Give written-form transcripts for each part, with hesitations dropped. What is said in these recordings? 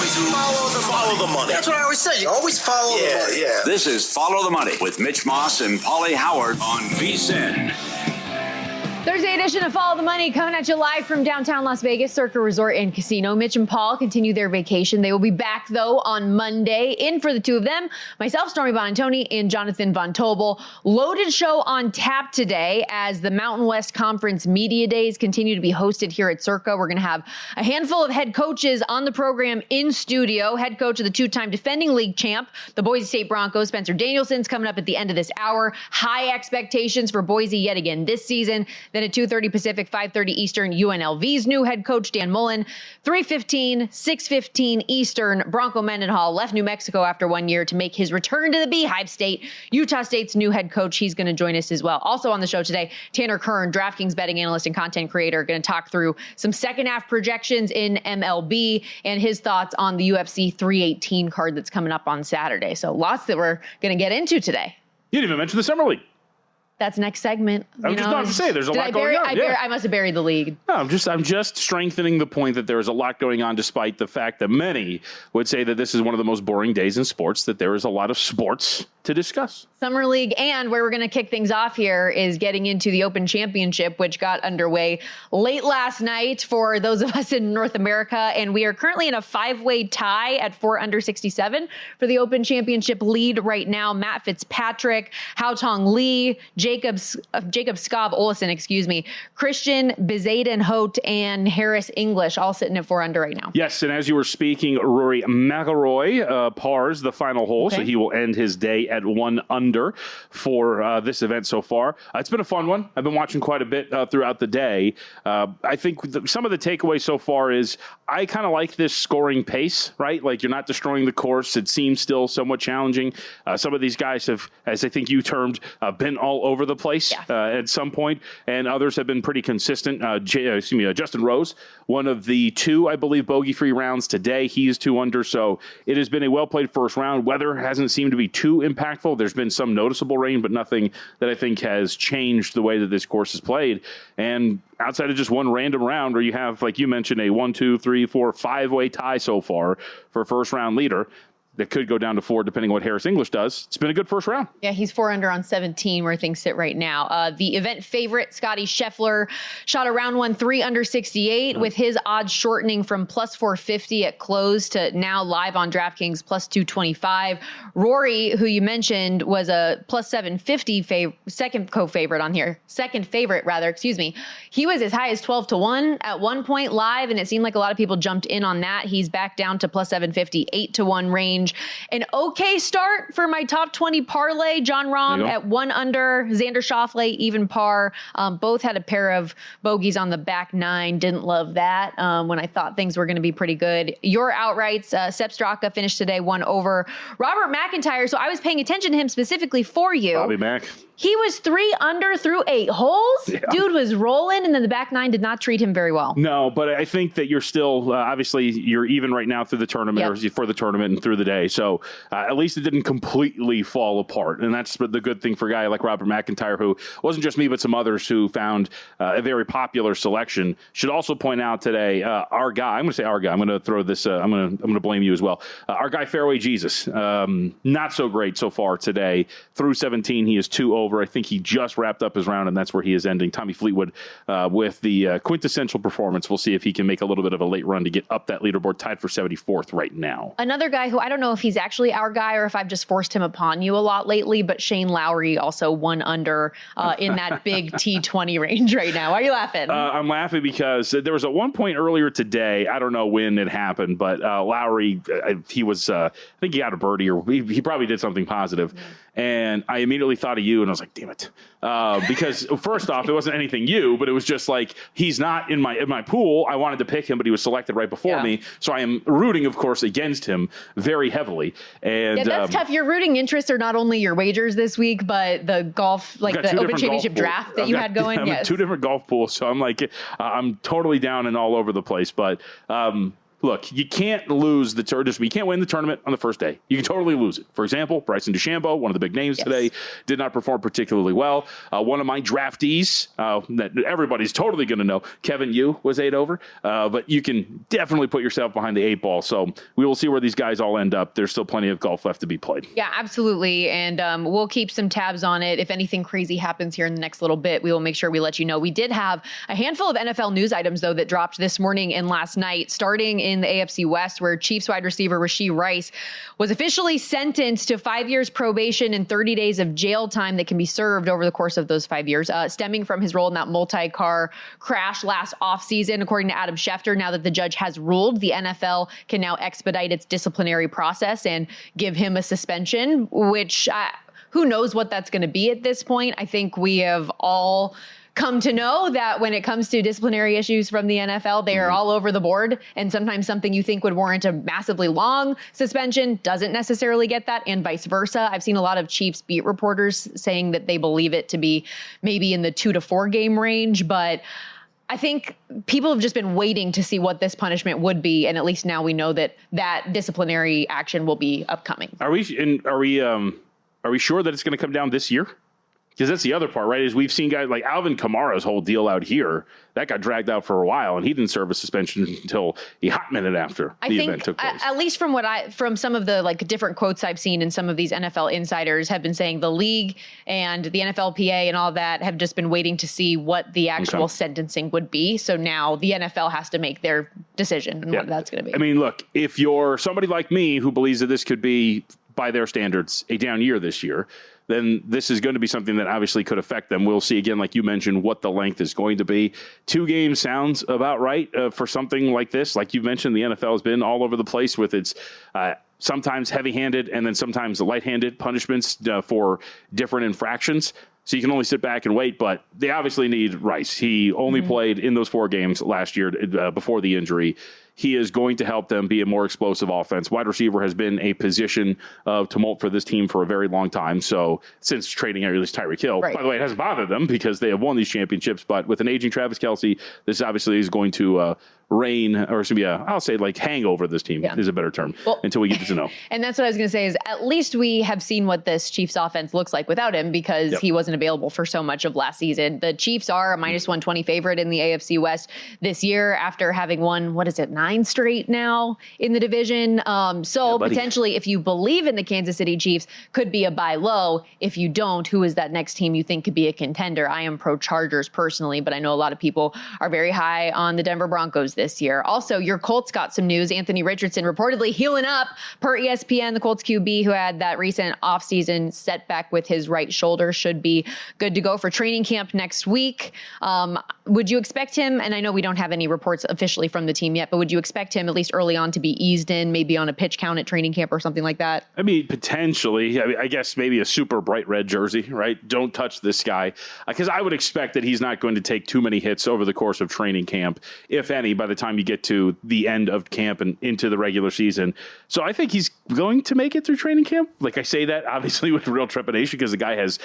always follow the money. That's what I always say. You always follow the money. Yeah. This is Follow the Money with Mitch Moss and Paulie Howard on VSiN. Thursday edition of Follow the Money coming at you live from downtown Las Vegas, Circa Resort and Casino. Mitch and Paul continue their vacation. They will be back, though, on Monday. In for the two of them, myself, Stormy Buonantony, and Jonathan Von Tobel. Loaded show on tap today as the Mountain West Conference Media Days continue to be hosted here at Circa. We're going to have a handful of head coaches on the program in studio. Head coach of the two-time defending league champ, the Boise State Broncos, Spencer Danielson's coming up at the end of this hour. High expectations for Boise yet again this season. Then at 2:30 Pacific, 5:30 Eastern, UNLV's new head coach, Dan Mullen. 3:15, 6:15 Eastern, Bronco Mendenhall left New Mexico after 1 year to make his return to the Beehive State. Utah State's new head coach, he's going to join us as well. Also on the show today, Tanner Kern, DraftKings betting analyst and content creator, going to talk through some second half projections in MLB and his thoughts on the UFC 318 card that's coming up on Saturday. So lots that we're going to get into today. You didn't even mention the Summer League. That's next segment. I'm just not to say there's a lot going on. I must have buried the league. No, I'm just strengthening the point that there is a lot going on, despite the fact that many would say that this is one of the most boring days in sports, that there is a lot of sports to discuss. Summer League, and where we're going to kick things off here is getting into the Open Championship, which got underway late last night for those of us in North America. And we are currently in a 5-way tie at 4 under 67 for the Open Championship lead right now. Matt Fitzpatrick, Haotong Lee, Jacob Skov Olesen, Christian Bezaden-Hout, and Harris English all sitting at 4 under right now. Yes, and as you were speaking, Rory McIlroy pars the final hole, so he will end his day at 1 under for this event so far. It's been a fun one. I've been watching quite a bit throughout the day. I think some of the takeaways so far is I kind of like this scoring pace, right? Like, you're not destroying the course. It seems still somewhat challenging. Some of these guys have, as I think you termed, been all over the place at some point, and others have been pretty consistent. Justin Rose, one of the 2, I believe, bogey-free rounds today. He is 2 under, so it has been a well-played first round. Weather hasn't seemed to be too impactful. There's been some noticeable rain, but nothing that I think has changed the way that this course is played. And outside of just one random round where you have, like you mentioned, a 1, 2, 3, 4, 5-way tie so far for first-round leader, that could go down to 4 depending on what Harris English does. It's been a good first round. Yeah, he's 4 under on 17 where things sit right now. The event favorite, Scotty Scheffler, shot a round 1 3 under 68 with his odds shortening from plus 450 at close to now live on DraftKings plus 225. Rory, who you mentioned, was a plus 750 second favorite. He was as high as 12 to 1 at one point live, and it seemed like a lot of people jumped in on that. He's back down to plus 750, 8 to 1 range. An okay start for my top 20 parlay. John Rahm at 1 under, Xander Schauffele even par. Both had a pair of bogeys on the back 9. Didn't love that when I thought things were going to be pretty good. Your outrights, Sepp Straka finished today 1 over. Robert McIntyre, so I was paying attention to him specifically for you. Bobby Mac. He was 3 under through 8 holes. Yeah. Dude was rolling, and then the back 9 did not treat him very well. No, but I think that you're still, obviously, you're even right now through the tournament, or for the tournament and through the day. So at least it didn't completely fall apart. And that's the good thing for a guy like Robert McIntyre, who wasn't just me, but some others who found a very popular selection. Should also point out today, our guy, I'm going to say our guy, I'm going to throw this, I'm going to blame you as well. Our guy, Fairway Jesus, not so great so far today. Through 17, he is 2 over. I think he just wrapped up his round, and that's where he is ending. Tommy Fleetwood with the quintessential performance. We'll see if he can make a little bit of a late run to get up that leaderboard, tied for 74th right now. Another guy who I don't know if he's actually our guy or if I've just forced him upon you a lot lately, but Shane Lowry also 1 under in that big T20 range right now. Why are you laughing? I'm laughing because there was at one point earlier today, I don't know when it happened, but Lowry, he was, I think he got a birdie, or he probably did something positive. And I immediately thought of you, and I was like, damn it. Because first off, it wasn't anything but it was just like, he's not in my pool. I wanted to pick him, but he was selected right before me. So I am rooting, of course, against him very heavily. And yeah, that's tough. Your rooting interests are not only your wagers this week, but the golf, like the Open Championship draft that you had going. Yes. 2 different golf pools. So I'm like, I'm totally down and all over the place. But look, you can't lose you can't win the tournament on the first day. You can totally lose it. For example, Bryson DeChambeau, one of the big names today, did not perform particularly well. One of my draftees that everybody's totally going to know, Kevin Yu, was 8 over. But you can definitely put yourself behind the 8 ball. So we will see where these guys all end up. There's still plenty of golf left to be played. Yeah, absolutely. And we'll keep some tabs on it. If anything crazy happens here in the next little bit, we will make sure we let you know. We did have a handful of NFL news items, though, that dropped this morning and last night, starting in the AFC West, where Chiefs wide receiver Rashee Rice was officially sentenced to 5 years probation and 30 days of jail time that can be served over the course of those 5 years, stemming from his role in that multi-car crash last offseason. According to Adam Schefter, now that the judge has ruled, the NFL can now expedite its disciplinary process and give him a suspension, which who knows what that's going to be at this point. I think we have all come to know that when it comes to disciplinary issues from the NFL, they are all over the board. And sometimes something you think would warrant a massively long suspension doesn't necessarily get that, and vice versa. I've seen a lot of Chiefs beat reporters saying that they believe it to be maybe in the 2 to 4 game range, but I think people have just been waiting to see what this punishment would be, and at least now we know that that disciplinary action will be upcoming. Are we sure that it's going to come down this year? Because that's the other part, right? Is we've seen guys like Alvin Kamara's whole deal out here that got dragged out for a while, and he didn't serve a suspension until a hot minute after the event took place. At least from some of the different quotes I've seen, and some of these NFL insiders have been saying the league and the NFLPA and all that have just been waiting to see what the actual sentencing would be. So now the NFL has to make their decision on what that's going to be. I mean, look, if you're somebody like me who believes that this could be, by their standards, a down year this year, then this is going to be something that obviously could affect them. We'll see, again, like you mentioned, what the length is going to be. 2 games sounds about right for something like this. Like you mentioned, the NFL has been all over the place with its sometimes heavy-handed and then sometimes light-handed punishments for different infractions. So you can only sit back and wait, but they obviously need Rice. He only played in those 4 games last year before the injury. He is going to help them be a more explosive offense. Wide receiver has been a position of tumult for this team for a very long time. So since trading at least Tyreek Hill, by the way, it hasn't bothered them because they have won these championships. But with an aging Travis Kelce, this obviously is going to reign, or it's going to be I'll say hang over this team is a better term until we get to know. And that's what I was going to say is at least we have seen what this Chiefs offense looks like without him, because he wasn't available for so much of last season. The Chiefs are a minus 120 favorite in the AFC West this year after having won, 9 straight now in the division. So potentially, if you believe in the Kansas City Chiefs, could be a buy low. If you don't, who is that next team you think could be a contender? I am pro Chargers personally, but I know a lot of people are very high on the Denver Broncos this year. Also, your Colts got some news. Anthony Richardson reportedly healing up per ESPN. The Colts QB, who had that recent offseason setback with his right shoulder, should be good to go for training camp next week. Would you expect him, and I know we don't have any reports officially from the team yet, but would you expect him at least early on to be eased in, maybe on a pitch count at training camp or something like that? I mean, potentially. I guess maybe a super bright red jersey, right? Don't touch this guy. Because I would expect that he's not going to take too many hits over the course of training camp, if any, by the time you get to the end of camp and into the regular season. So I think he's going to make it through training camp. Like I say that obviously with real trepidation, because the guy has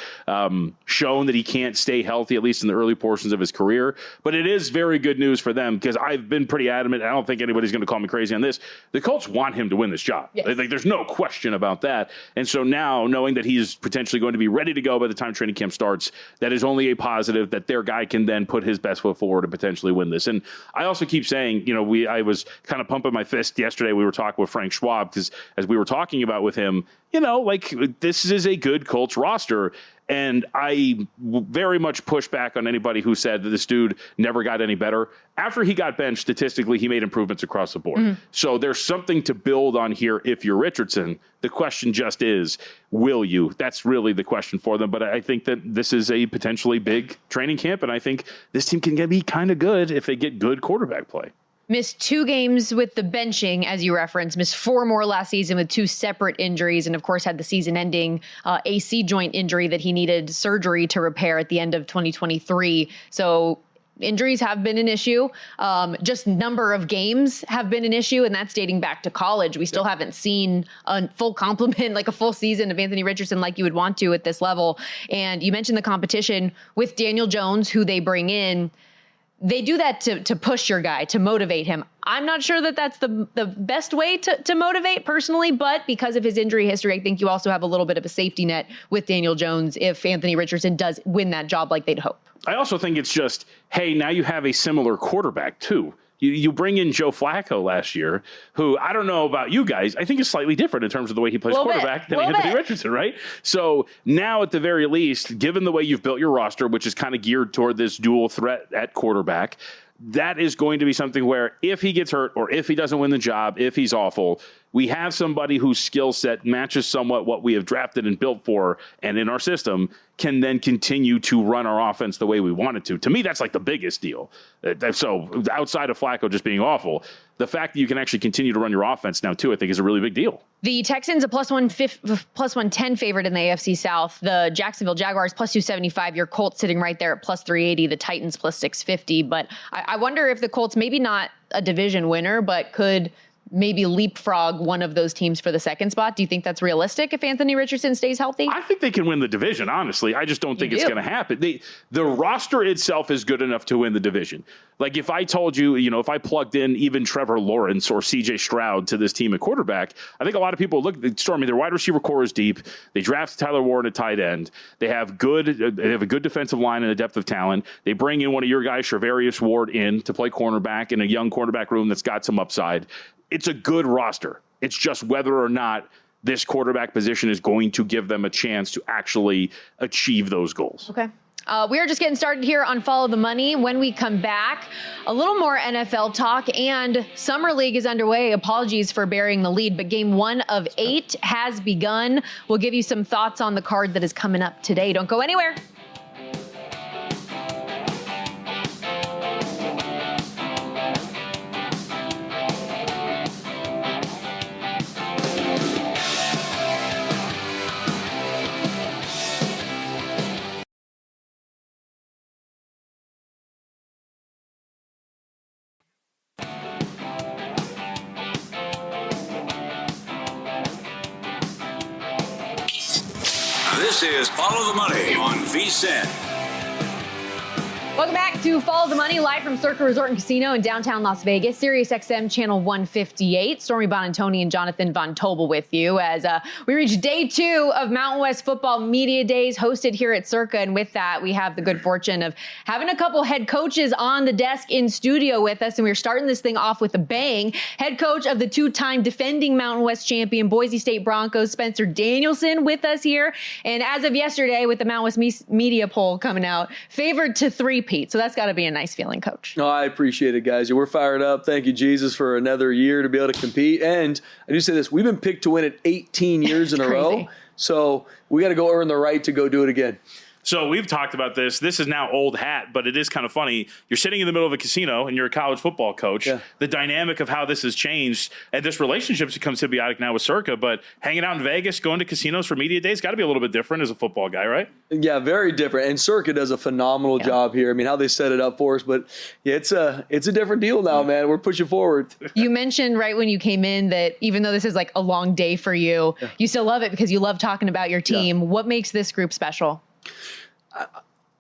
shown that he can't stay healthy, at least in the early portions of his career. But it is very good news for them, because I've been pretty adamant. I don't think anybody's going to call me crazy on this. The Colts want him to win this job. Yes. There's no question about that. And so now, knowing that he's potentially going to be ready to go by the time training camp starts, that is only a positive, that their guy can then put his best foot forward and potentially win this. And I also keep saying, I was kind of pumping my fist yesterday. We were talking with Frank Schwab, because as we were talking about with him, this is a good Colts roster. And I very much push back on anybody who said that this dude never got any better. After he got benched, statistically, he made improvements across the board. So there's something to build on here if you're Richardson. The question just is, will you? That's really the question for them. But I think that this is a potentially big training camp, and I think this team can be kind of good if they get good quarterback play. Missed 2 games with the benching, as you referenced, missed 4 more last season with 2 separate injuries, and of course had the season-ending AC joint injury that he needed surgery to repair at the end of 2023. So injuries have been an issue. Just number of games have been an issue, and that's dating back to college. We still haven't seen a full complement, like a full season of Anthony Richardson like you would want to at this level. And you mentioned the competition with Daniel Jones, who they bring in. they do that to push your guy, to motivate him. I'm not sure that that's the best way to motivate personally, but because of his injury history, I think you also have a little bit of a safety net with Daniel Jones if Anthony Richardson does win that job like they'd hope. I also think it's just, hey, now you have a similar quarterback too. You bring in Joe Flacco last year, who I don't know about you guys, I think is slightly different in terms of the way he plays quarterback than Anthony Richardson, right? So now at the very least, given the way you've built your roster, which is kind of geared toward this dual threat at quarterback, that is going to be something where if he gets hurt or if he doesn't win the job, if he's awful, we have somebody whose skill set matches somewhat what we have drafted and built for and in our system can then continue to run our offense the way we want it to. To me, that's like the biggest deal. So outside of Flacco just being awful, the fact that you can actually continue to run your offense now too, I think is a really big deal. The Texans a plus 110 favorite in the AFC South. The Jacksonville Jaguars plus 275. Your Colts sitting right there at plus 380. The Titans plus 650. But I wonder if the Colts, maybe not a division winner, but could maybe leapfrog one of those teams for the second spot. Do you think that's realistic if Anthony Richardson stays healthy? I think they can win the division, honestly. I just don't think it's going to happen. The roster itself is good enough to win the division. Like if I told you, if I plugged in even Trevor Lawrence or CJ Stroud to this team at quarterback, I think a lot of people look at Stormy. Their wide receiver core is deep. They drafted Tyler Warren at tight end. They have a good defensive line and a depth of talent. They bring in one of your guys, Charvarius Ward, in to play cornerback in a young cornerback room that's got some upside. It's a good roster. It's just whether or not this quarterback position is going to give them a chance to actually achieve those goals. Okay. We are just getting started here on Follow the Money. When we come back, a little more NFL talk, and Summer League is underway. Apologies for burying the lead, but game 1 of 8 has begun. We'll give you some thoughts on the card that is coming up today. Don't go anywhere. This is Follow the Money on VSiN. Welcome back to Follow the Money, live from Circa Resort and Casino in downtown Las Vegas, Sirius XM channel 158. Stormy Bonantoni and Jonathan Von Tobel with you as we reach day 2 of Mountain West Football Media Days hosted here at Circa. And with that, we have the good fortune of having a couple head coaches on the desk in studio with us. And we're starting this thing off with a bang. Head coach of the 2-time defending Mountain West champion Boise State Broncos, Spencer Danielson, with us here. And as of yesterday, with the Mountain West media poll coming out, favored to 3 Pete. So that's got to be a nice feeling, Coach. No, I appreciate it, guys. We're fired up. Thank you, Jesus, for another year to be able to compete. And I do say this, we've been picked to win it 18 years in a row. So we got to go earn the right to go do it again. So we've talked about this. This is now old hat, but it is kind of funny. You're sitting in the middle of a casino and you're a college football coach. Yeah. The dynamic of how this has changed, and this relationship's become symbiotic now with Circa, but hanging out in Vegas, going to casinos for media days, got to be a little bit different as a football guy, right? Yeah, very different. And Circa does a phenomenal job here. I mean, how they set it up for us, but yeah, it's a different deal now, man. We're pushing forward. You mentioned right when you came in that even though this is like a long day for you, you still love it because you love talking about your team. Yeah. What makes this group special?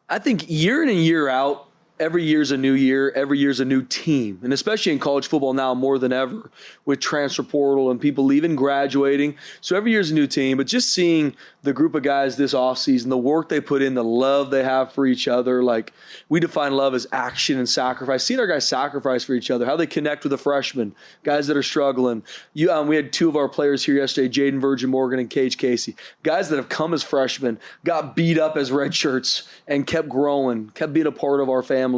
I think year in and year out, every year's a new year, every year's a new team. And especially in college football now more than ever with transfer portal and people leaving, graduating. So every year's a new team. But just seeing the group of guys this offseason, the work they put in, the love they have for each other. Like, we define love as action and sacrifice. Seeing our guys sacrifice for each other, how they connect with the freshmen, guys that are struggling. We had 2 of our players here yesterday, Jaden Virgin Morgan and Cage Casey. Guys that have come as freshmen, got beat up as red shirts, and kept growing, kept being a part of our family.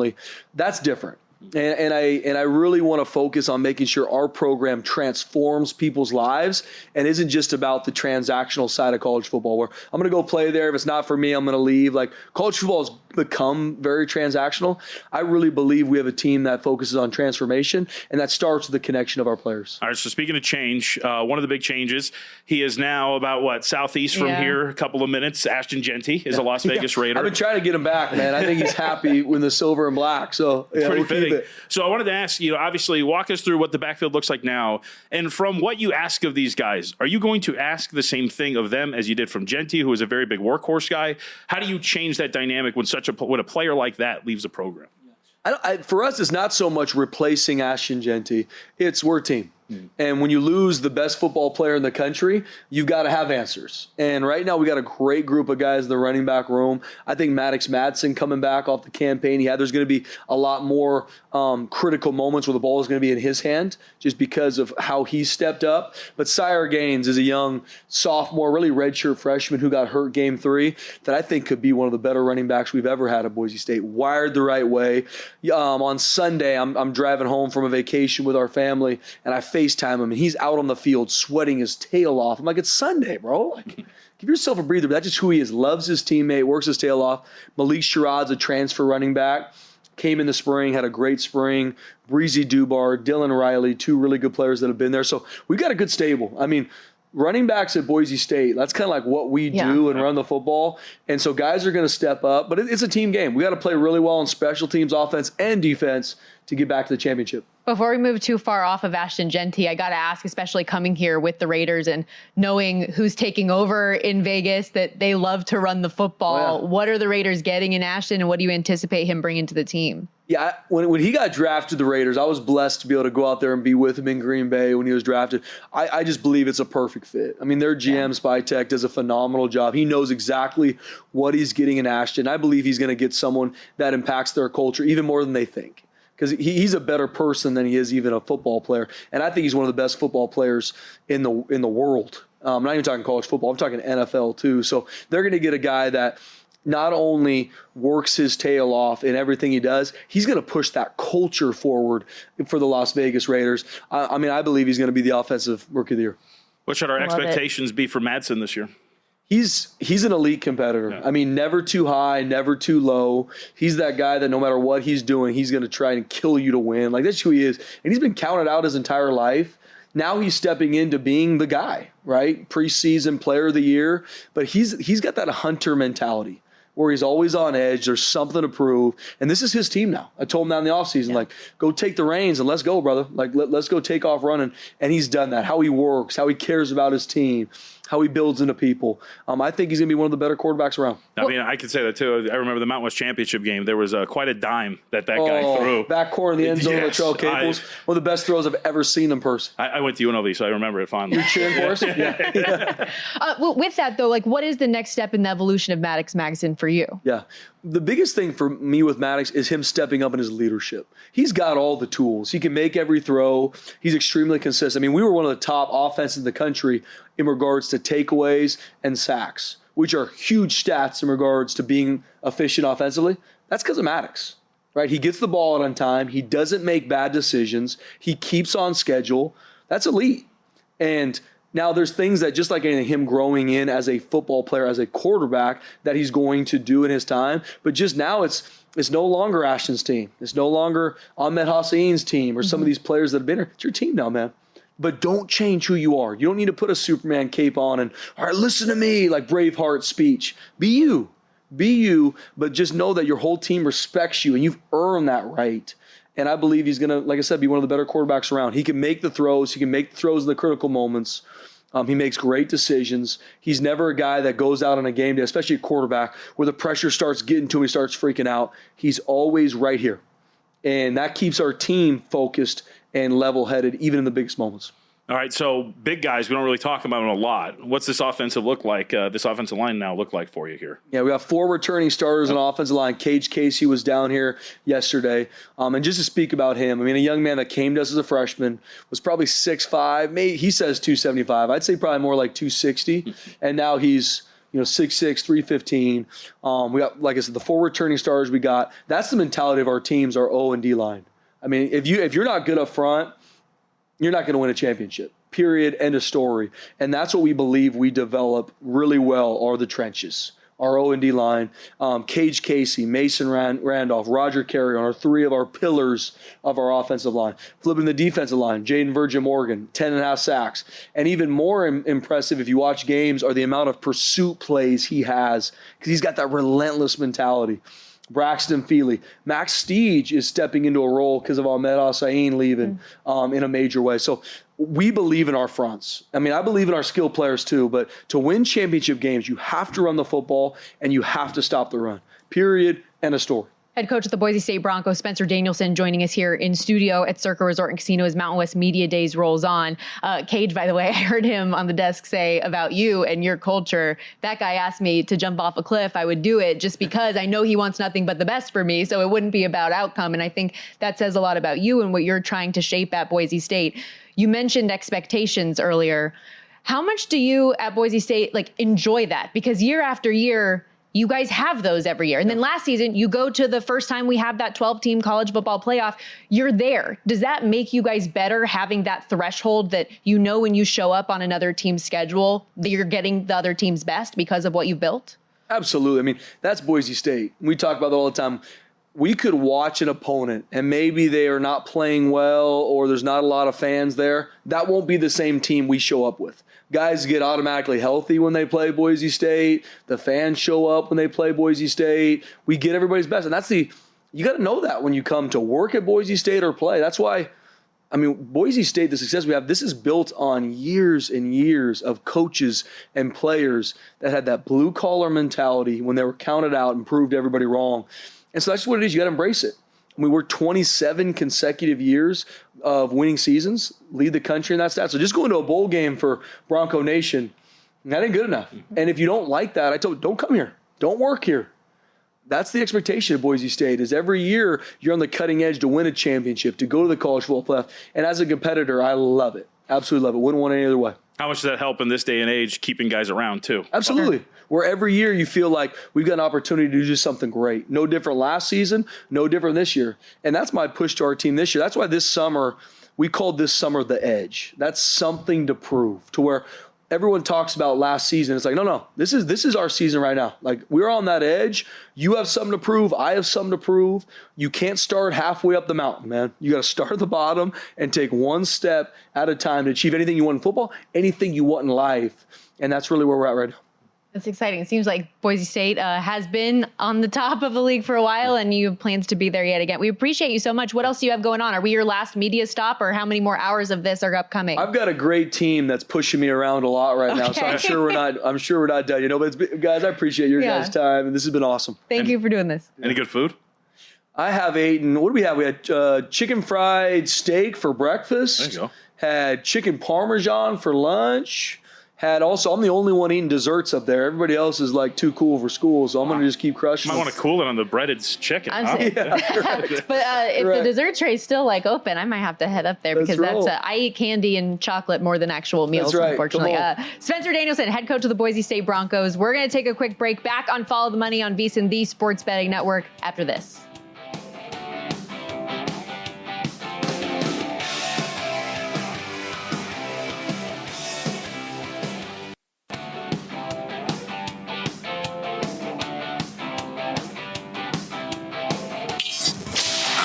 That's different. And I really want to focus on making sure our program transforms people's lives and isn't just about the transactional side of college football where I'm going to go play there. If it's not for me, I'm going to leave. Like, college football has become very transactional. I really believe we have a team that focuses on transformation, and that starts with the connection of our players. All right, so speaking of change, one of the big changes, he is now about, southeast from here, a couple of minutes. Ashton Jeanty is a Las Vegas Raider. I've been trying to get him back, man. I think he's happy with the silver and black. So it's pretty fitting. So I wanted to ask you, obviously, walk us through what the backfield looks like now. And from what you ask of these guys, are you going to ask the same thing of them as you did from Jeanty, who is a very big workhorse guy? How do you change that dynamic when a player like that leaves a program? For us, it's not so much replacing Ashton Jeanty. It's we're a team. And when you lose the best football player in the country, you've got to have answers. And right now we got a great group of guys in the running back room. I think Maddox Madsen coming back off the campaign he had, there's going to be a lot more critical moments where the ball is going to be in his hand just because of how he stepped up. But Sire Gaines is a young sophomore, really redshirt freshman who got hurt game 3 that I think could be one of the better running backs we've ever had at Boise State. Wired the right way. On Sunday, I'm driving home from a vacation with our family, and I FaceTime him, and he's out on the field sweating his tail off. I'm like, it's Sunday, bro. Like, give yourself a breather. But that's just who he is. Loves his teammate, works his tail off. Malik Sherrod's a transfer running back. Came in the spring, had a great spring. Breezy Dubar, Dylan Riley, 2 really good players that have been there. So we've got a good stable. I mean, running backs at Boise State, that's kind of like what we do and run the football. And so guys are going to step up. But it's a team game. We got to play really well on special teams, offense, and defense to get back to the championship. Before we move too far off of Ashton Jeanty, I got to ask, especially coming here with the Raiders and knowing who's taking over in Vegas, that they love to run the football. Oh, yeah. What are the Raiders getting in Ashton, and what do you anticipate him bringing to the team? Yeah, when he got drafted to the Raiders, I was blessed to be able to go out there and be with him in Green Bay when he was drafted. I just believe it's a perfect fit. I mean, their GM, Spytek, does a phenomenal job. He knows exactly what he's getting in Ashton. I believe he's going to get someone that impacts their culture even more than they think. Because he's a better person than he is even a football player. And I think he's one of the best football players in the world. I'm not even talking college football. I'm talking NFL too. So they're going to get a guy that not only works his tail off in everything he does, he's going to push that culture forward for the Las Vegas Raiders. I mean, I believe he's going to be the offensive rookie of the year. What should our expectations be for Madsen this year? He's an elite competitor. Yeah. I mean, never too high, never too low. He's that guy that no matter what he's doing, he's going to try and kill you to win. Like, that's who he is. And he's been counted out his entire life. Now he's stepping into being the guy, right? Preseason player of the year. But he's got that hunter mentality where he's always on edge. There's something to prove. And this is his team now. I told him that in the offseason, like, go take the reins and let's go, brother. Like, let's go take off running. And he's done that. How he works, how he cares about his team, how he builds into people. I think he's going to be one of the better quarterbacks around. I mean, I could say that too. I remember the Mountain West Championship game. There was quite a dime that guy threw. Back corner in the end zone of Latrell Caples. One of the best throws I've ever seen in person. I went to UNLV, so I remember it fondly. You're cheering for us? Yeah. Well, with that, though, like, what is the next step in the evolution of Maddox Madsen for you? Yeah. The biggest thing for me with Maddox is him stepping up in his leadership. He's got all the tools. He can make every throw. He's extremely consistent. I mean, we were one of the top offenses in the country in regards to takeaways and sacks, which are huge stats in regards to being efficient offensively. That's because of Maddox, right? He gets the ball out on time. He doesn't make bad decisions. He keeps on schedule. That's elite. And now there's things that, just like him growing in as a football player, as a quarterback, that he's going to do in his time. But just now it's no longer Ashton's team. It's no longer Ahmed Hosseini's team or some of these players that have been here. It's your team now, man. But don't change who you are. You don't need to put a Superman cape on and, all right, listen to me, like Braveheart speech. Be you. Be you, but just know that your whole team respects you and you've earned that right. And I believe he's going to, like I said, be one of the better quarterbacks around. He can make the throws. He can make the throws in the critical moments. He makes great decisions. He's never a guy that goes out on a game day, especially a quarterback, where the pressure starts getting to him, he starts freaking out. He's always right here. And that keeps our team focused and level-headed, even in the biggest moments. All right, so big guys, we don't really talk about them a lot. What's this offensive line now look like for you here? Yeah, we got 4 returning starters on offensive line. Cage Casey was down here yesterday. And just to speak about him, I mean, a young man that came to us as a freshman, was probably 6'5", maybe he says 275. I'd say probably more like 260. And now he's 6'6", 315. We got, like I said, the 4 returning starters we got. That's the mentality of our teams, our O and D line. I mean, if you're not good up front, you're not going to win a championship, period, end of story. And that's what we believe we develop really well are the trenches, our O&D line. Cage Casey, Mason Randolph, Roger Carrion are 3 of our pillars of our offensive line. Flipping the defensive line, Jaden Virgin Morgan, 10.5 sacks. And even more impressive if you watch games are the amount of pursuit plays he has, because he's got that relentless mentality. Braxton Feely. Max Steege is stepping into a role because of Ahmed Hosseini leaving in a major way. So we believe in our fronts. I mean, I believe in our skilled players too, but to win championship games, you have to run the football and you have to stop the run. Period. End of story. Head coach of the Boise State Broncos, Spencer Danielson, joining us here in studio at Circa Resort and Casino as Mountain West Media Days rolls on. Cage, by the way, I heard him on the desk say about you and your culture. That guy asked me to jump off a cliff. I would do it just because I know he wants nothing but the best for me. So it wouldn't be about outcome. And I think that says a lot about you and what you're trying to shape at Boise State. You mentioned expectations earlier. How much do you at Boise State enjoy that? Because year after year, you guys have those every year. And then last season, you go to the first time we have that 12-team college football playoff, you're there. Does that make you guys better having that threshold that you know when you show up on another team's schedule that you're getting the other team's best because of what you've built? Absolutely. I mean, that's Boise State. We talk about that all the time. We could watch an opponent and maybe they are not playing well or there's not a lot of fans there. That won't be the same team we show up with. Guys get automatically healthy when they play Boise State. The fans show up when they play Boise State. We get everybody's best. And you got to know that when you come to work at Boise State or play. That's why, Boise State, the success we have, this is built on years and years of coaches and players that had that blue collar mentality when they were counted out and proved everybody wrong. And so that's what it is. You got to embrace it. We're 27 consecutive years of winning seasons, lead the country in that stat. So just going to a bowl game for Bronco Nation, that ain't good enough. And if you don't like that, I told you, don't come here. Don't work here. That's the expectation of Boise State is every year you're on the cutting edge to win a championship, to go to the college football playoff. And as a competitor, I love it. Absolutely love it. Wouldn't want it any other way. How much does that help in this day and age, keeping guys around too? Absolutely. Where every year you feel like we've got an opportunity to do something great. No different last season, no different this year. And that's my push to our team this year. That's why this summer, we called this summer the edge. That's something to prove, to where everyone talks about last season. It's like, no, this is our season right now. Like, we're on that edge. You have something to prove. I have something to prove. You can't start halfway up the mountain, man. You got to start at the bottom and take one step at a time to achieve anything you want in football, anything you want in life. And that's really where we're at right now. That's exciting. It seems like Boise State has been on the top of the league for a while, and you have plans to be there yet again. We appreciate you so much. What else do you have going on? Are we your last media stop, or how many more hours of this are upcoming? I've got a great team that's pushing me around a lot right now, so I'm sure we're not done. But guys, I appreciate your guys' time, and this has been awesome. Thank you for doing this. Any good food? I have eaten. What do we have? We had chicken fried steak for breakfast. There you go. Had chicken parmesan for lunch. I'm the only one eating desserts up there. Everybody else is too cool for school, so I'm going to just keep crushing. Might want to cool it on the breaded chicken. But if the dessert tray's still open, I might have to head up there because I eat candy and chocolate more than actual meals, unfortunately. Spencer Danielson, head coach of the Boise State Broncos. We're going to take a quick break. Back on Follow the Money on VSiN, the Sports Betting Network, after this.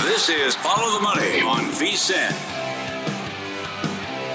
This is Follow the Money on VSiN.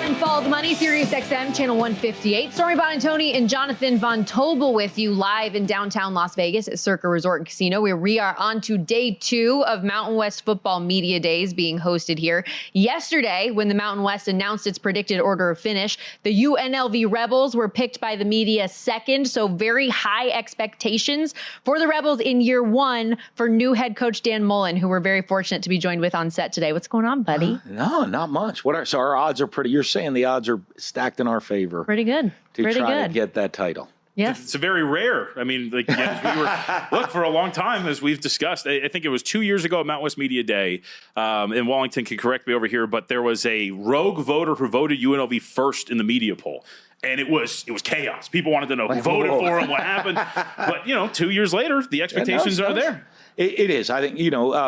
And Follow the Money, Sirius XM, channel 158. Stormy Bonantoni and Jonathan Von Tobel with you live in downtown Las Vegas at Circa Resort and Casino, where we are on to day 2 of Mountain West Football Media Days being hosted here. Yesterday, when the Mountain West announced its predicted order of finish, the UNLV Rebels were picked by the media second, so very high expectations for the Rebels in year 1 for new head coach Dan Mullen, who we're very fortunate to be joined with on set today. What's going on, buddy? No, not much. So our odds are pretty. You're saying the odds are stacked in our favor. Pretty good. To try to get that title. Yes. It's very rare. Look, for a long time, as we've discussed, I think it was 2 years ago at Mountain West Media Day, and Wallington can correct me over here, but there was a rogue voter who voted UNLV first in the media poll. And it was chaos. People wanted to know who voted for him, what happened. But, 2 years later, the expectations are there. It is. I think,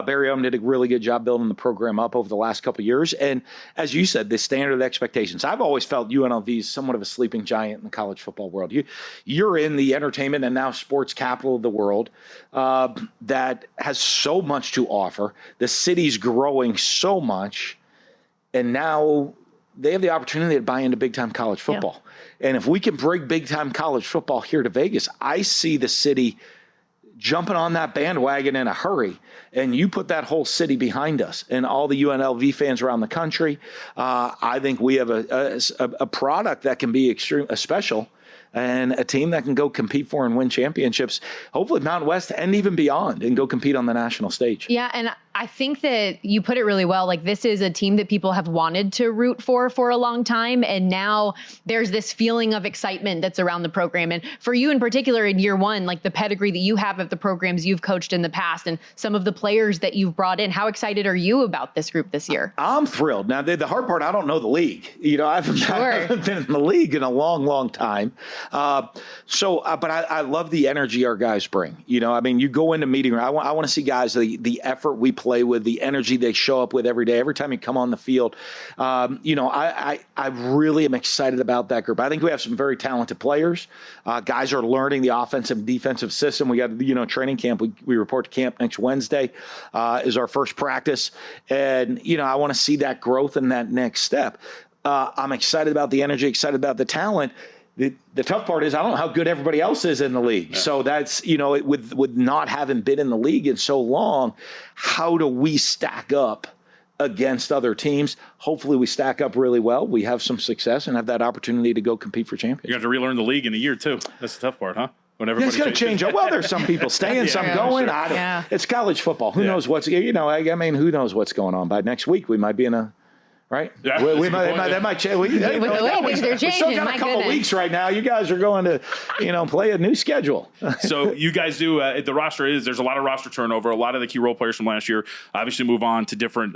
Barry Ohm did a really good job building the program up over the last couple of years. And as you said, the standard of expectations. I've always felt UNLV is somewhat of a sleeping giant in the college football world. You're in the entertainment and now sports capital of the world that has so much to offer. The city's growing so much. And now they have the opportunity to buy into big-time college football. Yeah. And if we can bring big-time college football here to Vegas, I see the city jumping on that bandwagon in a hurry, and you put that whole city behind us and all the UNLV fans around the country, I think we have a product that can be extreme, special, and a team that can go compete for and win championships, hopefully Mountain West and even beyond, and go compete on the national stage. Yeah, and I think that you put it really well. Like, this is a team that people have wanted to root for a long time. And now there's this feeling of excitement that's around the program. And for you in particular, in year one, like the pedigree that you have of the programs you've coached in the past and some of the players that you've brought in, how excited are you about this group this year? I'm thrilled. Now, the hard part, I don't know the league. I haven't been in the league in a long, long time. But I love the energy our guys bring. You go into meeting, I want to see guys, the effort we play with, the energy they show up with every day, every time you come on the field. I really am excited about that group. I think we have some very talented players. Guys are learning the offensive and defensive system. We got, training camp. We report to camp next Wednesday is our first practice. And, I want to see that growth and that next step. I'm excited about the energy, excited about the talent. The tough part is I don't know how good everybody else is in the league. Yeah. So that's, with not having been in the league in so long, how do we stack up against other teams? Hopefully we stack up really well. We have some success and have that opportunity to go compete for champions. You have to relearn the league in a year too. That's the tough part, huh? When it's going to change. Well, there's some people staying, some going. Sure. It's college football. Who knows what's, who knows what's going on. By next week, we might be in a, right? Yeah, that might change. With the way things are changing, we still got a couple weeks right now. You guys are going to, play a new schedule. So you guys do, the roster there's a lot of roster turnover. A lot of the key role players from last year obviously move on to different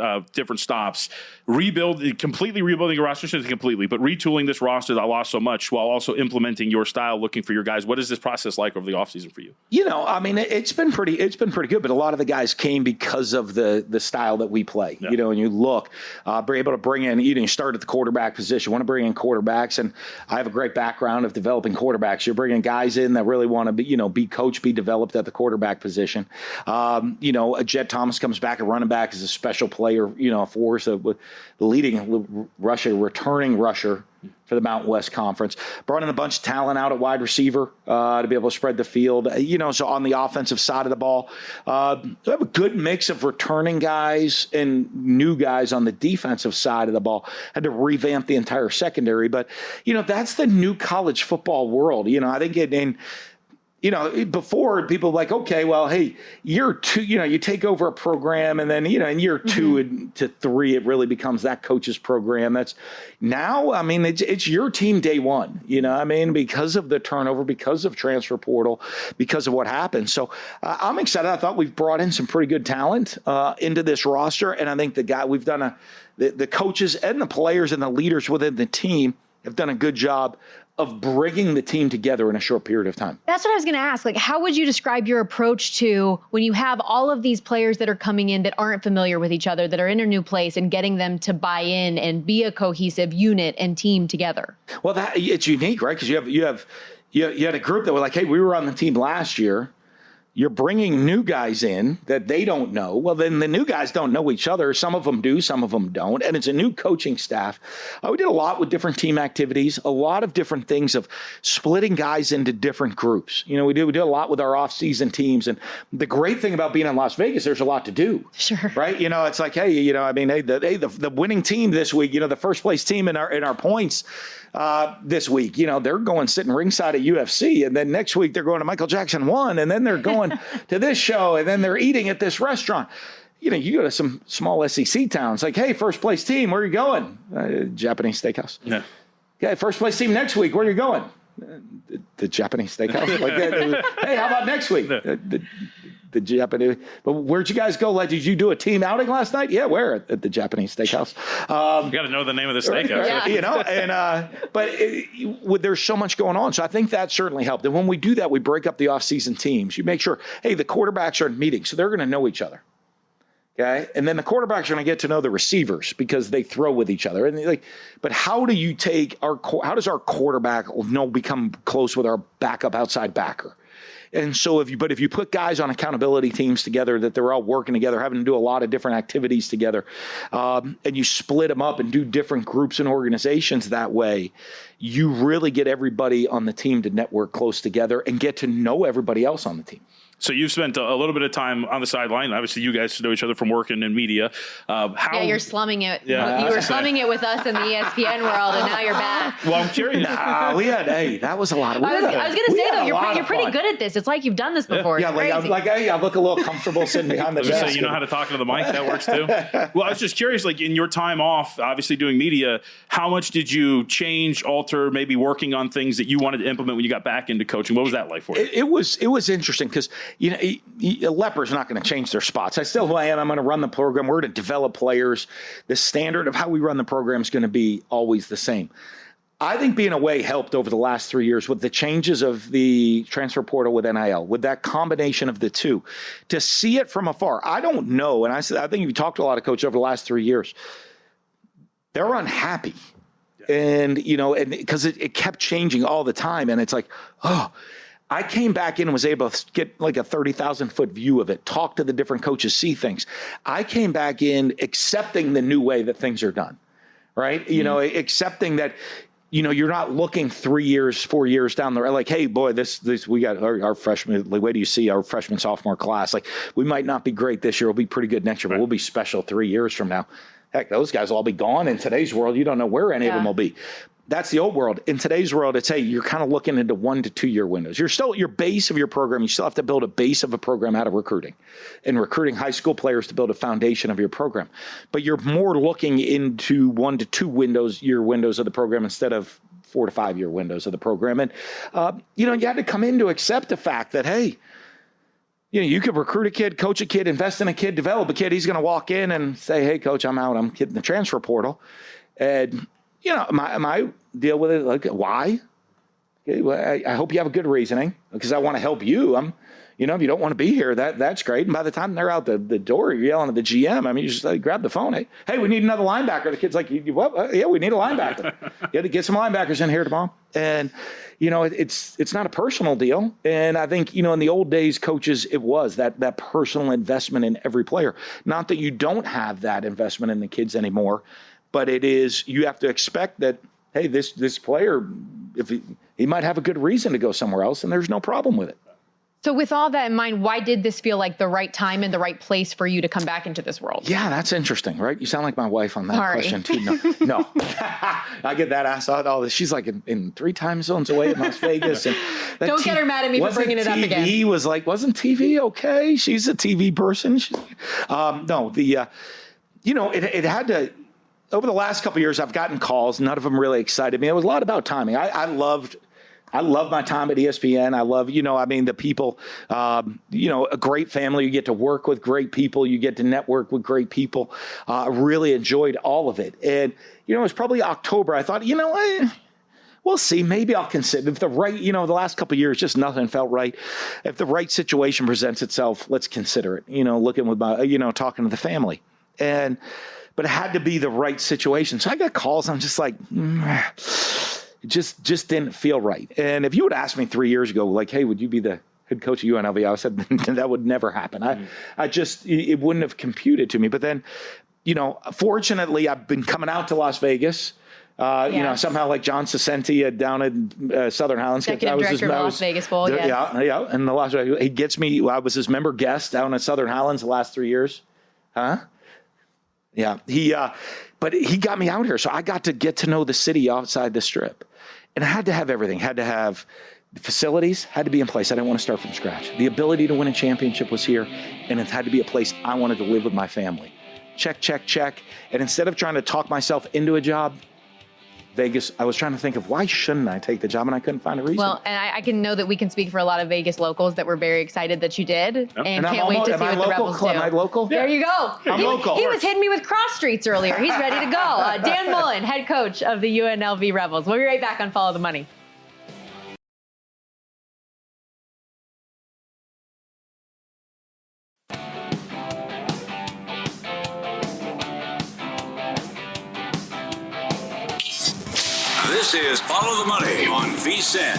stops. Completely rebuilding your roster, isn't completely, but retooling this roster that lost so much while also implementing your style, looking for your guys. What is this process like over the offseason for you? It's been pretty good, but a lot of the guys came because of the style that we play. Yeah. And you look, we're able to bring in, you start at the quarterback position, want to bring in quarterbacks, and I have a great background of developing quarterbacks. You're bringing guys in that really want to be coached, be developed at the quarterback position. Jed Thomas comes back at running back as a special player, a force of leading returning rusher for the Mountain West Conference. Brought in a bunch of talent out at wide receiver to be able to spread the field. So on the offensive side of the ball, we have a good mix of returning guys and new guys on the defensive side of the ball. Had to revamp the entire secondary, but that's the new college football world. I think before people like, okay, well, hey, year two, you take over a program, and then, in year 2 to 3, it really becomes that coach's program. That's now, it's your team day one, because of the turnover, because of transfer portal, because of what happened. So I'm excited. I thought we've brought in some pretty good talent into this roster. And I think we've done the coaches and the players and the leaders within the team have done a good job of bringing the team together in a short period of time. That's what I was going to ask. Like, how would you describe your approach to when you have all of these players that are coming in that aren't familiar with each other, that are in a new place, and getting them to buy in and be a cohesive unit and team together? Well, it's unique, right? Because you had a group that were like, hey, we were on the team last year. You're bringing new guys in that they don't know. Well, then the new guys don't know each other. Some of them do, some of them don't. And it's a new coaching staff. We did a lot with different team activities, a lot of different things of splitting guys into different groups. We did a lot with our off-season teams. And the great thing about being in Las Vegas, there's a lot to do. Sure. Right? It's like, hey, the winning team this week, the first place team in our points this week, they're going sitting ringside at UFC, and then next week they're going to Michael Jackson 1, and then they're going to this show, and then they're eating at this restaurant. You go to some small SEC towns, like, hey, first place team, where are you going? Japanese steakhouse. Yeah. Okay, first place team next week, where are you going? The Japanese steakhouse. Hey, how about next week? The Japanese. But where'd you guys go? Like, did you do a team outing last night? Yeah, where? At the Japanese steakhouse. You got to know the name of the steakhouse. Yeah. But there's so much going on. So I think that certainly helped. And when we do that, we break up the off-season teams. You make sure, hey, the quarterbacks are in meetings, so they're going to know each other. Okay, and then the quarterbacks are going to get to know the receivers because they throw with each other. And but how do you how does our quarterback become close with our backup outside backer? And so if you put guys on accountability teams together, that they're all working together, having to do a lot of different activities together, and you split them up and do different groups and organizations that way, you really get everybody on the team to network close together and get to know everybody else on the team. So you've spent a little bit of time on the sideline. Obviously, you guys know each other from working in media. Yeah, you're slumming it. Yeah. You were slumming it with us in the ESPN world, and now you're back. Well, I'm curious. That was a lot of. I was going to say though, you're pretty good at this. It's like you've done this before. Yeah, It's crazy. I look a little comfortable sitting behind the desk. So you know how to talk into the mic. That works too. Well, I was just curious, like in your time off, obviously doing media, how much did you change, alter, maybe working on things that you wanted to implement when you got back into coaching? What was that like for you? It was interesting because Leper's not going to change their spots. I still am. I'm going to run the program. We're going to develop players. The standard of how we run the program is going to be always the same. I think being away helped over the last 3 years with the changes of the transfer portal with NIL, with that combination of the two, to see it from afar. I don't know, and I think you talked to a lot of coaches over the last 3 years. They're unhappy. And, because it kept changing all the time. And it's like, I came back in and was able to get like a 30,000-foot view of it, talk to the different coaches, see things. I came back in accepting the new way that things are done, right? Accepting that, you're not looking 3 years, 4 years down the road, like, hey, boy, this we got our freshman, like, wait do you see our freshman, sophomore class? Like, we might not be great this year. We'll be pretty good next year, but we'll be special 3 years from now. Heck, those guys will all be gone in today's world. You don't know where any of them will be. That's the old world. In today's world, it's, hey, you're kind of looking into 1 to 2 year windows. You're still your base of your program. You still have to build a base of a program out of recruiting and recruiting high school players to build a foundation of your program. But you're more looking into 1 to 2 year windows of the program instead of 4 to 5 year windows of the program. And, you had to come in to accept the fact that, hey, you could recruit a kid, coach a kid, invest in a kid, develop a kid. He's going to walk in and say, hey, coach, I'm out. I'm getting the transfer portal. And, my deal with it, like, why? I hope you have a good reasoning because I want to help you. If you don't want to be here, that's great. And by the time they're out the door, you're yelling at the GM. I mean, you just grab the phone. Hey, we need another linebacker. The kid's like, what? Yeah, we need a linebacker. You got to get some linebackers in here tomorrow. And, it's not a personal deal. And I think, in the old days, coaches, it was that personal investment in every player. Not that you don't have that investment in the kids anymore, but it is, you have to expect that, hey, this player, if he might have a good reason to go somewhere else, and there's no problem with it. So with all that in mind, why did this feel like the right time and the right place for you to come back into this world? Yeah, that's interesting, right? You sound like my wife on that question too. No. I get that asked all this. She's like in 3 time zones away in Las Vegas. And don't get her mad at me for bringing it up again. TV was like, wasn't TV okay? She's a TV person. It had to. Over the last couple of years, I've gotten calls. None of them really excited me. It was a lot about timing. I love my time at ESPN. I love, the people, a great family. You get to work with great people. You get to network with great people. I really enjoyed all of it. And, it was probably October. I thought, we'll see. Maybe I'll consider if the right, the last couple of years, just nothing felt right. If the right situation presents itself, let's consider it, looking with my, talking to the family. But it had to be the right situation. So I got calls. I'm just like, it just didn't feel right. And if you would ask me 3 years ago, like, hey, would you be the head coach of UNLV? I said that would never happen. It wouldn't have computed to me. But then, fortunately, I've been coming out to Las Vegas. Somehow like John Cicenti down at Southern Highlands. Executive director of the Las Vegas Bowl, yes. Yeah. And the Las Vegas, he gets me, I was his member guest down at Southern Highlands the last 3 years. Huh? Yeah, but he got me out here, so I got to know the city outside the Strip, and I had to have everything. Had to have the facilities, had to be in place. I didn't want to start from scratch. The ability to win a championship was here, and it had to be a place I wanted to live with my family. Check. And instead of trying to talk myself into a job, Vegas, I was trying to think of why shouldn't I take the job, and I couldn't find a reason. Well, and I can know that we can speak for a lot of Vegas locals that were very excited that you did, and can't wait to see what the Rebels do. Am I local? There you go. I'm local. He was hitting me with cross streets earlier. He's ready to go. Dan Mullen, head coach of the UNLV Rebels. We'll be right back on Follow the Money. This is Follow the Money on VSiN.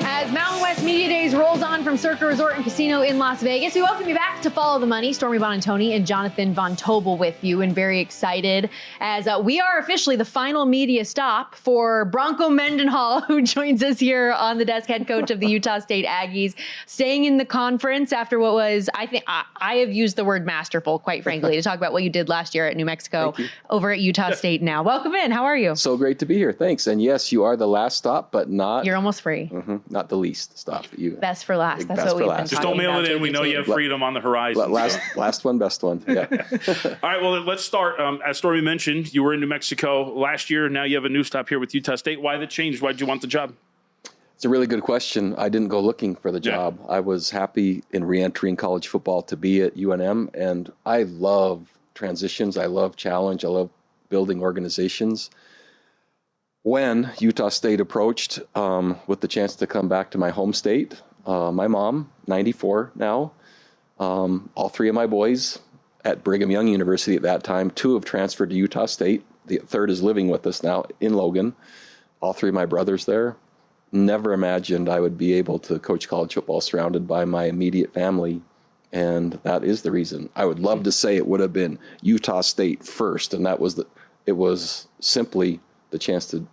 As Mountain West Media Days rolls on from Circa Resort and Casino in Las Vegas, we welcome you back to Follow the Money. Stormy Buonantony and Jonathan Von Tobel with you, and very excited as we are officially the final media stop for Bronco Mendenhall, who joins us here on the desk, head coach of the Utah State Aggies, staying in the conference after what was, I think, I have used the word masterful, quite frankly, to talk about what you did last year at New Mexico over at Utah State now. Welcome in. How are you? So great to be here. Thanks. And yes, you are the last stop, but not. You're almost free. Not the least stop. Best for last. That's best what we've for been last. Just talking don't mail about, it in. We know you have freedom on the horizon. Last one, best one. Yeah. All right, well, let's start. As Stormy mentioned, you were in New Mexico last year. Now you have a new stop here with Utah State. Why the change? Why did you want the job? It's a really good question. I didn't go looking for the job. I was happy in re-entering college football to be at UNM, and I love transitions. I love challenge. I love building organizations. When Utah State approached with the chance to come back to my home state, my mom, 94 now, all three of my boys at Brigham Young University at that time, 2 have transferred to Utah State. The third is living with us now in Logan. All 3 of my brothers there. Never imagined I would be able to coach college football surrounded by my immediate family. And that is the reason. I would love to say it would have been Utah State first. And it was simply the chance to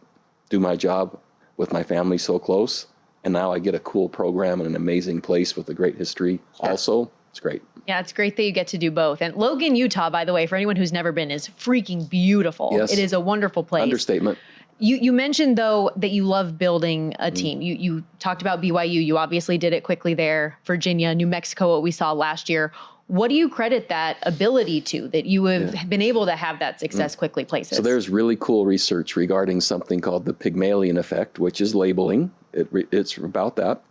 do my job with my family so close. And now I get a cool program and an amazing place with a great history. Also, it's great. Yeah, it's great that you get to do both. And Logan, Utah, by the way, for anyone who's never been, is freaking beautiful. Yes. It is a wonderful place. Understatement. You mentioned, though, that you love building a team. You talked about BYU. You obviously did it quickly there. Virginia, New Mexico, what we saw last year. What do you credit that ability to, that you have been able to have that success quickly places? So there's really cool research regarding something called the Pygmalion effect, which is labeling. It's about that.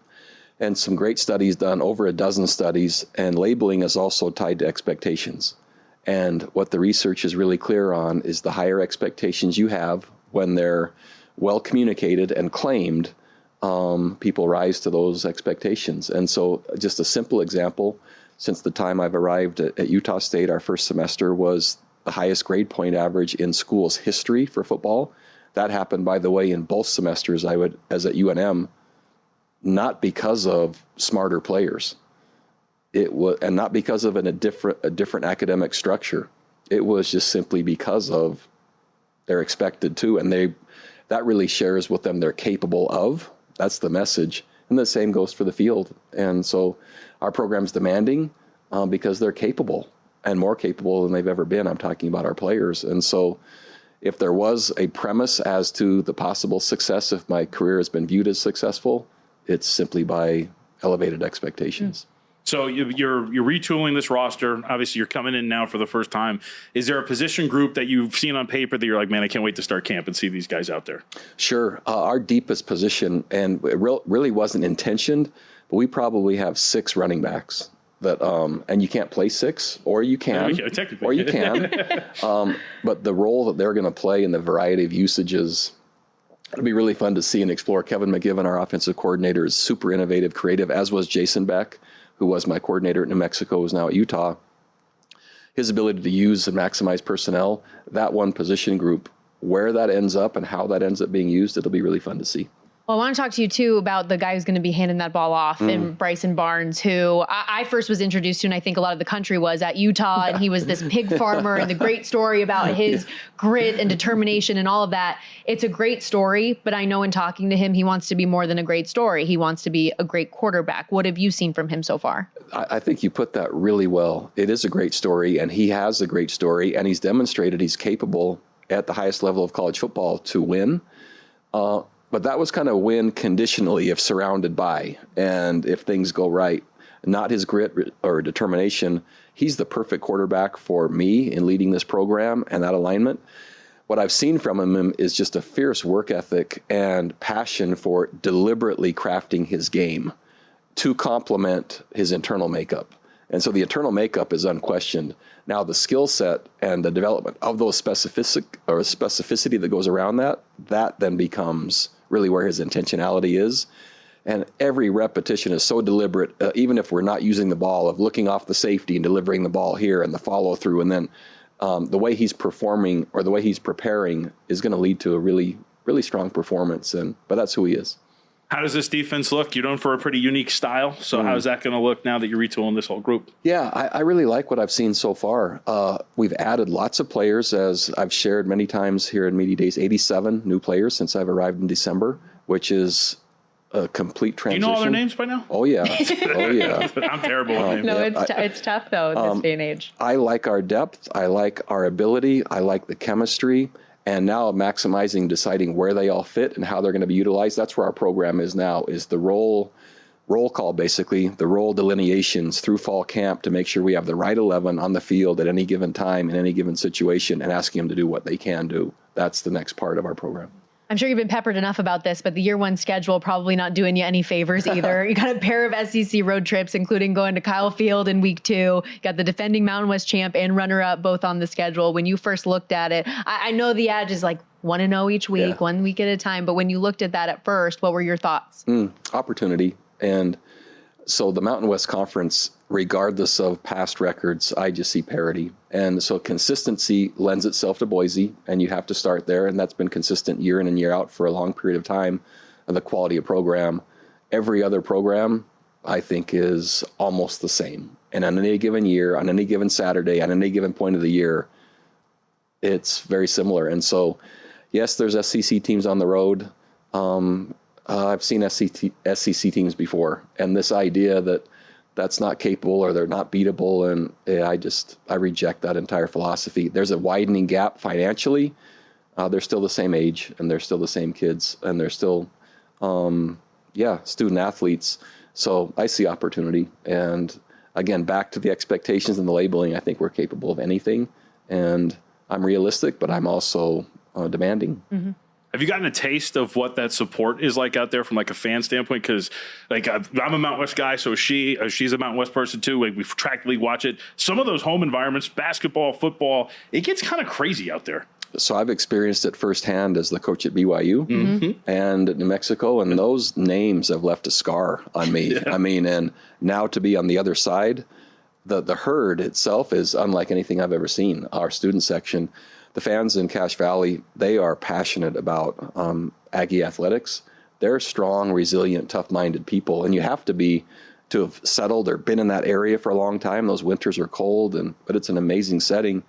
And some great studies done, over a dozen studies, and labeling is also tied to expectations. And what the research is really clear on is the higher expectations you have when they're well communicated and claimed, people rise to those expectations. And so just a simple example, since the time I've arrived at Utah State, our first semester was the highest grade point average in school's history for football. That happened, by the way, in both semesters as at UNM, not because of smarter players. It was, and not because of a different academic structure. It was just simply because of they're expected to, and that really shares with them they're capable of. That's the message. And the same goes for the field. And so our program's demanding because they're capable, and more capable than they've ever been. I'm talking about our players. And so if there was a premise as to the possible success, if my career has been viewed as successful, it's simply by elevated expectations. So you're retooling this roster. Obviously, you're coming in now for the first time. Is there a position group that you've seen on paper that you're like, man, I can't wait to start camp and see these guys out there? Sure. Our deepest position, and it really wasn't intentioned, but we probably have 6 running backs that, and you can't play 6, or you can, technically. or you can. But the role that they're going to play in the variety of usages, it'll be really fun to see and explore. Kevin McGivern, our offensive coordinator, is super innovative, creative, as was Jason Beck, who was my coordinator at New Mexico, is now at Utah. His ability to use and maximize personnel, that one position group, where that ends up and how that ends up being used, it'll be really fun to see. Well, I want to talk to you, too, about the guy who's going to be handing that ball off, and Bryson Barnes, who I first was introduced to, and I think a lot of the country was, at Utah, and he was this pig farmer, and the great story about his grit and determination and all of that. It's a great story, but I know in talking to him, he wants to be more than a great story. He wants to be a great quarterback. What have you seen from him so far? I think you put that really well. It is a great story, and he has a great story, and he's demonstrated he's capable at the highest level of college football to win. But that was kind of win conditionally if surrounded by, and if things go right, not his grit or determination. He's the perfect quarterback for me in leading this program and that alignment. What I've seen from him is just a fierce work ethic and passion for deliberately crafting his game to complement his internal makeup. And so the internal makeup is unquestioned. Now the skill set and the development of those specificity that goes around that then becomes really where his intentionality is. And every repetition is so deliberate, even if we're not using the ball, of looking off the safety and delivering the ball here and the follow through. And then the way he's performing or the way he's preparing is going to lead to a really, really strong performance. But that's who he is. How does this defense look? You're known for a pretty unique style. So how's that going to look now that you're retooling this whole group? Yeah, I really like what I've seen so far. We've added lots of players, as I've shared many times here in Media Days, 87 new players since I've arrived in December, which is a complete transition. Do you know all their names by now? Oh, yeah. Oh, yeah. I'm terrible with names. No, it's tough, though, in this day and age. I like our depth. I like our ability. I like the chemistry. And now maximizing, deciding where they all fit and how they're going to be utilized. That's where our program is now, is the roll call, basically, the role delineations through fall camp to make sure we have the right 11 on the field at any given time in any given situation and asking them to do what they can do. That's the next part of our program. I'm sure you've been peppered enough about this, but the year one schedule probably not doing you any favors either. You got a pair of SEC road trips, including going to Kyle Field in week 2. You got the defending Mountain West champ and runner-up both on the schedule. When you first looked at it, I know the adage is like 1-0 each week, 1 week at a time. But when you looked at that at first, what were your thoughts? Opportunity. And so the Mountain West Conference, regardless of past records, I just see parity. And so consistency lends itself to Boise, and you have to start there. And that's been consistent year in and year out for a long period of time. And the quality of program, every other program, I think, is almost the same. And on any given year, on any given Saturday, on any given point of the year, it's very similar. And so, yes, there's SEC teams on the road. I've seen SEC teams before, and this idea that that's not capable or they're not beatable, and I reject that entire philosophy. There's a widening gap financially. They're still the same age, and they're still the same kids, and they're still, student athletes. So I see opportunity, and again, back to the expectations and the labeling. I think we're capable of anything, and I'm realistic, but I'm also demanding. Mm-hmm. Have you gotten a taste of what that support is like out there from like a fan standpoint? Because like I'm a Mountain West guy, so she's a Mountain West person too. Like we practically watch it. Some of those home environments, basketball, football, it gets kind of crazy out there. So I've experienced it firsthand as the coach at BYU and New Mexico, and those names have left a scar on me. Yeah. I mean, and now to be on the other side, the herd itself is unlike anything I've ever seen. Our student section, the fans in Cache Valley, they are passionate about Aggie athletics. They're strong, resilient, tough-minded people, and you have to have settled or been in that area for a long time. Those winters are cold, but it's an amazing setting.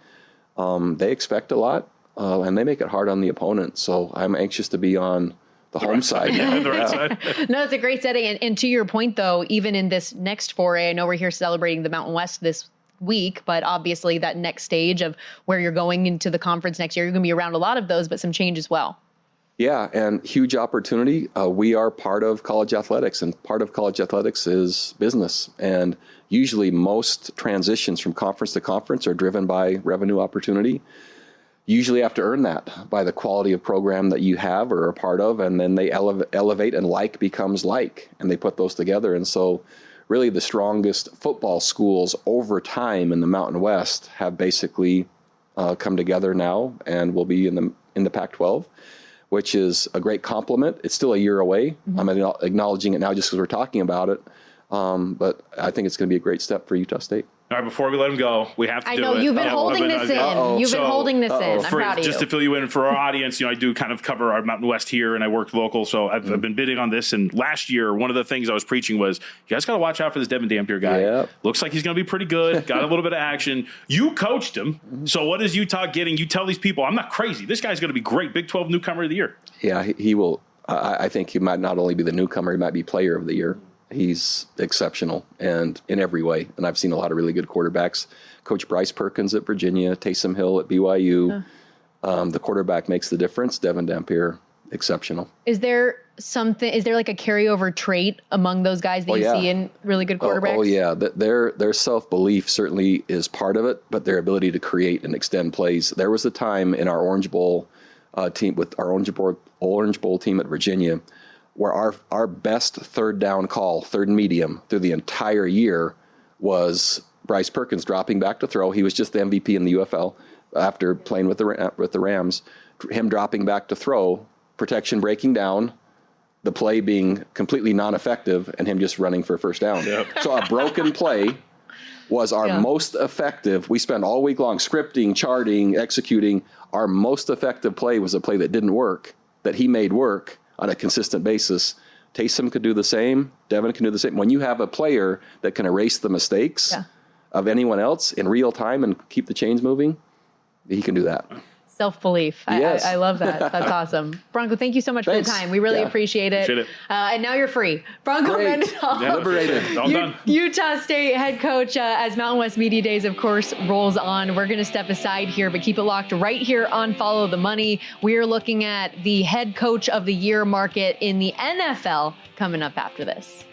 They expect a lot, and they make it hard on the opponent. So I'm anxious to be on the home side. The right side. No, it's a great setting. And to your point, though, even in this next foray, I know we're here celebrating the Mountain West this week, but obviously that next stage of where you're going into the conference next year, you're going to be around a lot of those, but some change as well. Yeah, and huge opportunity. We are part of college athletics, and part of college athletics is business. And usually most transitions from conference to conference are driven by revenue opportunity. Usually have to earn that by the quality of program that you have or are a part of, and then they elevate, and like becomes like, and they put those together. And so really the strongest football schools over time in the Mountain West have basically come together now and will be in the Pac-12, which is a great compliment. It's still a year away. I'm acknowledging it now just because we're talking about it. But I think it's going to be a great step for Utah State. All right, before we let him go, we have to do it. I know you've been holding this in. You've been holding this in. I'm proud of you. Just to fill you in for our audience, I do kind of cover our Mountain West here, and I work local, so I've been bidding on this. And last year, one of the things I was preaching was, you guys got to watch out for this Devin Dampier guy. Yep. Looks like he's going to be pretty good. Got a little bit of action. You coached him, so what is Utah getting? You tell these people, I'm not crazy. This guy's going to be great. Big 12 newcomer of the year. Yeah, he will. I think he might not only be the newcomer, he might be player of the year. He's exceptional and in every way. And I've seen a lot of really good quarterbacks. Coach Bryce Perkins at Virginia, Taysom Hill at BYU. The quarterback makes the difference. Devin Dampier, exceptional. Is there like a carryover trait among those guys that you see in really good quarterbacks? Oh yeah. Their self-belief certainly is part of it, but their ability to create and extend plays. There was a time in our Orange Bowl team with our Orange Bowl team at Virginia where our best third down call, third and medium, through the entire year was Bryce Perkins dropping back to throw. He was just the MVP in the UFL after playing with the Rams. Him dropping back to throw, protection breaking down, the play being completely non-effective, and him just running for a first down. Yep. So a broken play was our most effective. We spent all week long scripting, charting, executing. Our most effective play was a play that didn't work, that he made work on a consistent basis. Taysom could do the same. Devin can do the same. When you have a player that can erase the mistakes of anyone else in real time and keep the chains moving, he can do that. Self-belief. Yes. I love that. That's awesome. Bronco, thank you so much Thanks. for the time. We really appreciate it. Appreciate it. And now you're free. Bronco Great. Mendenhall. Liberated. All done. Utah State head coach, as Mountain West Media Days, of course, rolls on. We're going to step aside here, but keep it locked right here on Follow the Money. We're looking at the head coach of the year market in the NFL coming up after this.